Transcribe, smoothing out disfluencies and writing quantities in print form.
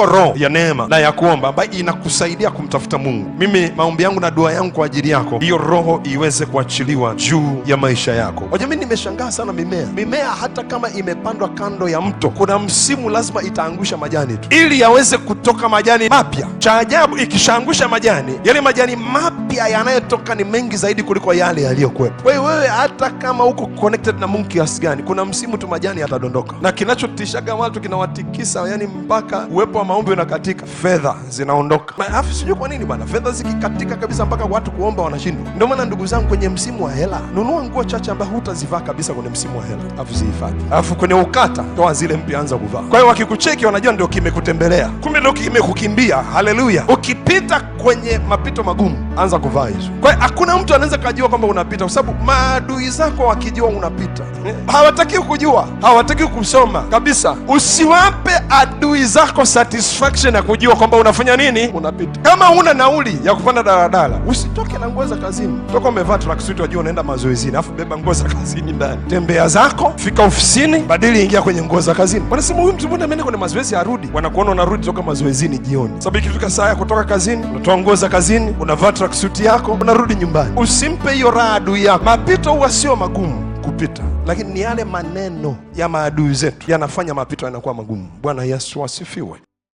iko roho ya neema na ya kuomba ambayo inakusaidia kumtafuta Mungu. Mimi maombi yangu na dua yangu kwa ajili yako, hiyo roho iweze kuachiliwa juu ya maisha yako. Wajua, mimi nimeshangaa sana mimea hata kama imepandwa kando ya mto, kuna msimu lazima itaangusha majani tu ili yaweze kutoka majani mapya. Cha ajabu, ikishaangusha majani, yale majani mapya yanayotoka ni mengi zaidi kuliko yale yaliyokuwepo. Kwa hiyo wewe hata kama uko connected na Mungu kiasi gani, kuna msimu tu majani yatadondoka. Na kinachotishaga watu, kinawatikisa yani mpaka uwepo wa maombi unakatika, fedha zinaondoka. Alafu sijui kwa nini bana, fedha zikikatika kabisa mpaka watu kuomba wanashindwa. Ndio maana ndugu zangu, kwenye msimu wa hela, nunua nguo chache ambazo hutazivaa kabisa kwenye msimu wa hela, alafu zihifadhi. Alafu kwenye ukata, toa zile mpya, anza kuvaa. Kwa hiyo wakikucheki wanajua ndio kimekutembelea, kumbe ndio kimekukimbia. Haleluya! Ukipita kwenye mapito magumu, anza kuvaa hizo. Kwa hiyo hakuna mtu anaweza kujua kwamba unapita, kwa sababu maadui zako wakijua unapita, hawataki kujua, hawataki kusoma kabisa. Usiwape adui zako satisfaction ya kujua kwamba unafanya nini, unapita. Kama huna nauli ya kupanda daladala, usitoke na nguo za kazini. Toka umevaa tracksuit, wajua unaenda mazoezini, afu beba nguo za kazini ndani. Tembea zako, fika ofisini, badili, ingia kwenye nguo za kazini. Wanasema huyu mtu mbona ameenda kwenye mazoezi arudi? Wanakuona unarudi toka mazoezini jioni. Sababu ikifika saa ya kutoka kazini, unatoa nguo za kazini, unavaa tracksuit yako, unarudi nyumbani. Usimpe hiyo raha adui yako. Mapito huwa sio magumu kupita, lakini ni yale maneno ya maadui zetu yanafanya mapito yanakuwa magumu. Bwana Yesu asifiwe.